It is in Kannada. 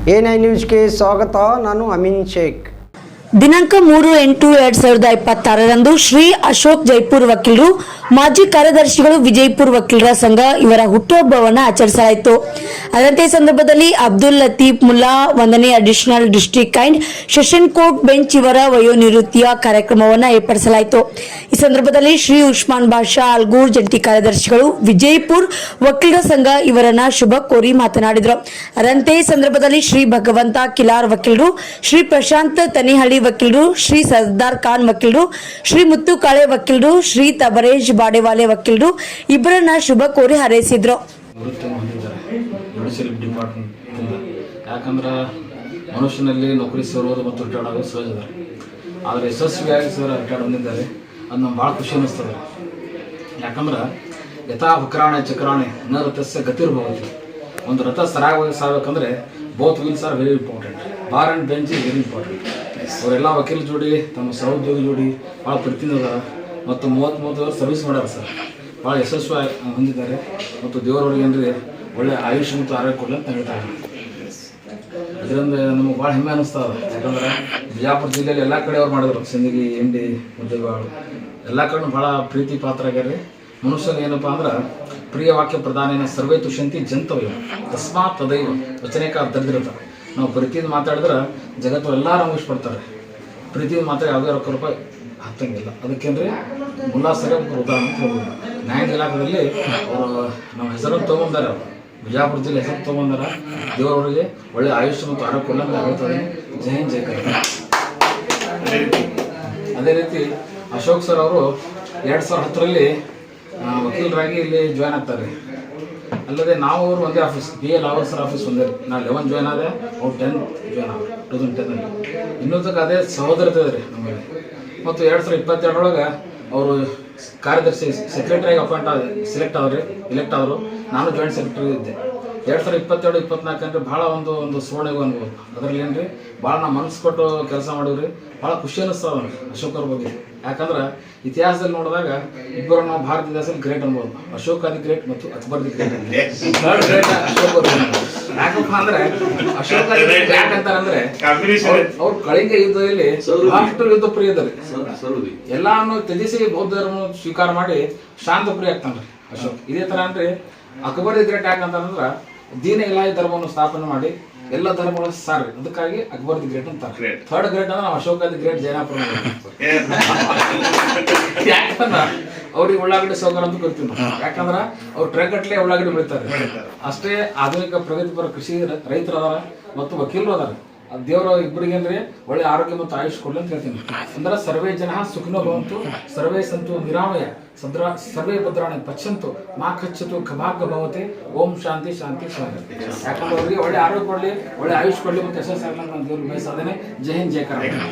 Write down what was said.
A9 ನ್ಯೂಸ್ಗೆ ಸ್ವಾಗತ. ನಾನು ಅಮೀನ್ ಶೇಖ್. ದಿನಾಂಕ 3/8/2026 ಶ್ರೀ ಅಶೋಕ್ ಜೈಪುರ್ ವಕೀಲರು, ಮಾಜಿ ಕಾರ್ಯದರ್ಶಿಗಳು, ವಿಜಯಪುರ ವಕೀಲರ ಸಂಘ ಇವರ ಹುಟ್ಟುಹಬ್ಬವನ್ನು ಆಚರಿಸಲಾಯಿತು. ಅದರಂತೆ ಸಂದರ್ಭದಲ್ಲಿ ಅಬ್ದುಲ್ ಲತೀಫ್ ಮುಲ್ಲಾ 1ನೇ additional district and session court bench ಇವರ ವಯೋನಿವೃತ್ತಿಯ ಕಾರ್ಯಕ್ರಮವನ್ನು ಏರ್ಪಡಿಸಲಾಯಿತು. ಈ ಸಂದರ್ಭದಲ್ಲಿ ಶ್ರೀ ಉಸ್ಮಾನ್ ಬಾಷಾ ಅಲ್ಗೂರ್ ಜಂಟಿ ಕಾರ್ಯದರ್ಶಿಗಳು, ವಿಜಯಪುರ ವಕೀಲರ ಸಂಘ ಇವರನ್ನ ಶುಭ ಕೋರಿ ಮಾತನಾಡಿದರು. ಅದರಂತೆ ಸಂದರ್ಭದಲ್ಲಿ ಶ್ರೀ ಭಗವಂತ ಕಿಲಾರ್ ವಕೀಲರು, ಶ್ರೀ ಪ್ರಶಾಂತ್ ತನಿಹಳ್ಳಿ ವಕೀಲರು, ಶ್ರೀ ಸರ್ದಾರ್ ಖಾನ್ ವಕೀಲರು, ಶ್ರೀ ಮುತ್ತು ಕಾಳೆ ವಕೀಲರು, ಶ್ರೀ ತಬರೇಜ್ ಬಾಡೆವಾಲೆ ವಕೀಲರು ಇಬ್ಬರನ್ನ ಶುಭ ಕೋರಿ ಹಾರೈಸಿದ್ರು. ಯಾಕಂದ್ರೆ ಮನುಷ್ಯನಲ್ಲಿ ನೌಕರಿ ಸೇರೋದು ಮತ್ತು ರಿಟೈರ್ಡ್ ಆಗೋದು ಸಹಜ ಇದೆ. ಆದರೆ ಯಶಸ್ವಿಯಾಗಿ ಸರ್ ರಿಟೈರ್ಡ್ ಹೊಂದಿದ್ದಾರೆ. ಅದು ನಮ್ಗೆ ಭಾಳ ಖುಷಿ ಅನ್ನಿಸ್ತದೆ. ಯಾಕಂದ್ರೆ ಯಥಾ ವಕ್ರಾಣೆ ಚಕ್ರಾಣೆ ನ ರಥಸ್ಯ ಗತಿರ್ಭವತಿ. ಒಂದು ರಥ ಸರಾಗವಾಗಿ ಸಾಗಬೇಕಂದ್ರೆ both wheels are very important. Bar and bench is very important. ಅವರೆಲ್ಲ ವಕೀಲ ಜೋಡಿ ತಮ್ಮ ಸಹೋದ್ಯೋಗಿ ಜೋಡಿ ಭಾಳ ಪ್ರೀತಿಯಿಂದ ಅದಾರ ಮತ್ತು 30 ವರ್ಷ ಸರ್ವಿಸ್ ಮಾಡ್ಯಾರ ಸರ್. ಭಾಳ ಯಶಸ್ವಿ ಹೊಂದಿದ್ದಾರೆ ಮತ್ತು ದೇವರವ್ರಿಗೆ ಏನ್ರಿ ಒಳ್ಳೆ ಆಯುಷ್ಯ ಮತ್ತು ಆರೋಗ್ಯ ಕೊಡಲಿ ಅಂತ ಹೇಳ್ತಾರೆ. ಇದರಿಂದ ನಮಗೆ ಭಾಳ ಹೆಮ್ಮೆ ಅನ್ನಿಸ್ತದೆ. ಯಾಕಂದ್ರೆ ಬಿಜಾಪುರ ಜಿಲ್ಲೆಯಲ್ಲಿ ಎಲ್ಲ ಕಡೆ ಅವ್ರು ಮಾಡಿದ್ರು. ಸಿಂದಗಿ, ಎಂಡಿ, ಮುದ್ದೇಬಾಳು ಎಲ್ಲ ಕಡೆ ಭಾಳ ಪ್ರೀತಿ ಪಾತ್ರ ಆಗ್ಯಾರ. ಮನುಷ್ಯನಿಗೆ ಏನಪ್ಪ ಅಂದ್ರೆ ಪ್ರಿಯ ವಾಕ್ಯ ಪ್ರಧಾನೇನ ಸರ್ವೇ ತುಷ್ಯಂತಿ ಜಂತವ್ಯ ತಸ್ಮಾತ್ ತದೈವ ವಚನೇಕ ದರ್ದಿರತ್ತ. ನಾವು ಪ್ರೀತಿಯಿಂದ ಮಾತಾಡಿದ್ರೆ ಜಗತ್ತು ಎಲ್ಲರೂ ಮುಗಿಸ್ಬಿಡ್ತಾರೆ. ಪ್ರೀತಿಯಿಂದ ಮಾತ್ರ ಯಾವುದೇ ರೊಕ್ಕ ರೂಪಾಯಿ ಹತ್ತಂಗಿಲ್ಲ. ಅದಕ್ಕೇನ್ರಿ ಮುಲ್ಲಾ ಸರಿ ಉದಾಹರಣೆ ಅಂತ ಹೇಳ್ಬೋದು. ನ್ಯಾಯ ಇಲಾಖೆಯಲ್ಲಿ ಅವರು ನಮ್ಮ ಹೆಸರನ್ನು ತೊಗೊಂಡಾರೆ. ಅವರು ಬಿಜಾಪುರ ಜಿಲ್ಲೆ ಹೆಸರು ತೊಗೊಂಡಾರ. ದೇವರವರಿಗೆ ಒಳ್ಳೆ ಆಯುಷ್ಯ ಮತ್ತು ಆರೋಗ್ಯ ಕೊಡಲಿ ಅಂತ ಹೇಳ್ತಾರೆ. ಜೈ ಹಿಂದ್ ಜೈ ಕರ್ನಾಟಕ. ಅದೇ ರೀತಿ ಅಶೋಕ್ ಸರ್ ಅವರು 2010ರಲ್ಲಿ ವಕೀಲರಾಗಿ ಇಲ್ಲಿ ಜಾಯ್ನ್ ಆಗ್ತಾರೆ. ಅಲ್ಲದೆ ನಾವು ಅವರು ಒಂದೇ ಆಫೀಸ್, BA ಲಾವರ್ ಸರ್ ಆಫೀಸ್ ಒಂದೇ. ನಾನು 11 ಜಾಯ್ನ್ ಆದೆ, ಅವ್ರು 10 ಜಾಯ್ನ್ ಆಗ 2010ರಲ್ಲಿ. ಇನ್ನೊಂದಕ್ಕೆ ಅದೇ ಸಹೋದರತೆ ಇದೆ ರೀ ನಮಗೆ. ಮತ್ತು 2022ರೊಳಗೆ ಅವರು ಕಾರ್ಯದರ್ಶಿ ಸೆಕ್ರೆಟರಿಯಾಗಿ ಎಲೆಕ್ಟ್ ಆದರು. ನಾನು ಜಾಯಿಂಟ್ ಸೆಕ್ರೆಟರಿ ಇದ್ದೆ. 2022-24 ಅಂದರೆ ಭಾಳ ಒಂದು ಸುವರ್ಣಿಗೆ ಅನ್ಬೋದು. ಅದರಲ್ಲಿ ಏನ್ರಿ ಭಾಳ ನಾವು ಮನಸ್ಸು ಕೊಟ್ಟು ಕೆಲಸ ಮಾಡಿವ್ರಿ. ಭಾಳ ಖುಷಿ ಅನ್ನಿಸ್ತದೆ ಅಶೋಕ್ ಅವ್ರ ಬಗ್ಗೆ. ಯಾಕಂದ್ರೆ ಇತಿಹಾಸದಲ್ಲಿ ನೋಡಿದಾಗ ಇಬ್ಬರು ನಾವು ಭಾರತ ಇತಿಹಾಸದಲ್ಲಿ ಗ್ರೇಟ್ ಅನ್ಬೋದು. ಅಶೋಕ್ ದಿ ಗ್ರೇಟ್ ಮತ್ತು Akbar the great. Third great Ashok ಅವರು. ಯಾಕಪ್ಪ ಅಂದ್ರೆ ಅಶೋಕ್ ದಿ ಗ್ರೇಟ್ ಯಾಕಂತಾರಂದ್ರೆ ಅವ್ರು ಕಳಿಂಗ ಯುದ್ಧದಲ್ಲಿ ಅಷ್ಟು ಯುದ್ಧ ಪ್ರಿಯ ಇದ್ದಾರೆ. ಎಲ್ಲಾನು ತ್ಯಜಿಸಿ ಬೌದ್ಧ ಧರ್ಮ ಸ್ವೀಕಾರ ಮಾಡಿ ಶಾಂತ ಪ್ರಿಯ ಆಗ್ತಾನ್ರಿ ಅಶೋಕ್. ಇದೇ ತರ ಅಂದ್ರೆ ಅಕ್ಬರ್ ದಿ ಗ್ರೇಟ್ ಯಾಕಂತಂದ್ರ ದೀನ ಇಲಾಹಿ ಧರ್ಮವನ್ನು ಸ್ಥಾಪನೆ ಮಾಡಿ ಎಲ್ಲ ಧರ್ಮಗಳ ಸಾರ್ರಿ. ಅದಕ್ಕಾಗಿ ಅಕ್ಬರ್ ದಿ ಗ್ರೇಟ್ ಅಂತ. ಥರ್ಡ್ ಗ್ರೇಟ್ ಅಂದ್ರೆ ನಾವು ಅಶೋಕ ದಿ ಗ್ರೇಟ್ ಜೈನಾಪುರ. ಯಾಕಂದ್ರ ಅವ್ರಿಗೆ ಉಳ್ಳಾಗಡ್ಡಿ ಸೌಕರ್ಯ ಅಂತ ಗೊತ್ತೀವಿ ನಾವು. ಯಾಕಂದ್ರ ಅವ್ರು ಟ್ರಕ್ ಗಟ್ಟಲೆ ಉಳ್ಳಾಗಡ್ಡಿ ಬೆಳಿತಾರೆ. ಅಷ್ಟೇ ಆಧುನಿಕ ಪ್ರಗತಿಪರ ಕೃಷಿ ರೈತರು ಅದಾರ ಮತ್ತು ವಕೀಲರು ಅದಾರ. ದೇವರ ಇಬ್ಬರಿಗೇನ್ರಿ ಒಳ್ಳೆ ಆರೋಗ್ಯ ಮತ್ತು ಆಯುಷ್ ಕೊಡ್ಲಿ ಅಂತ ಹೇಳ್ತೀನಿ. ಅಂದ್ರೆ ಸರ್ವೇ ಜನ ಸುಖಿನೋ ಭವಂತು, ಸರ್ವೇ ಸಂತು ನಿರಾಮಯ, ಸರ್ವೇ ಭದ್ರಾಣಿ ಪಚ್ಚಂತು, ಮಾ ಕಚ್ಚತು ಖಭಾಗ್ಯ ಭವತೆ, ಓಂ ಶಾಂತಿ ಶಾಂತಿ ಶಾಂತಿ. ಯಾಕಂದ್ರೆ ಅವ್ರಿಗೆ ಒಳ್ಳೆ ಆರೋಗ್ಯ ಕೊಡ್ಲಿ, ಒಳ್ಳೆ ಆಯುಷ್ ಕೊಡ್ಲಿ ಮತ್ತು ಯಶಸ್ಸಾಗಲಿ ಅಂತ ದೇವ್ರಿಗೆ ಬಯಸೋದೇನೆ. ಜೈ ಹಿಂದ್ ಜೈ ಕರ್ನಾಟಕ.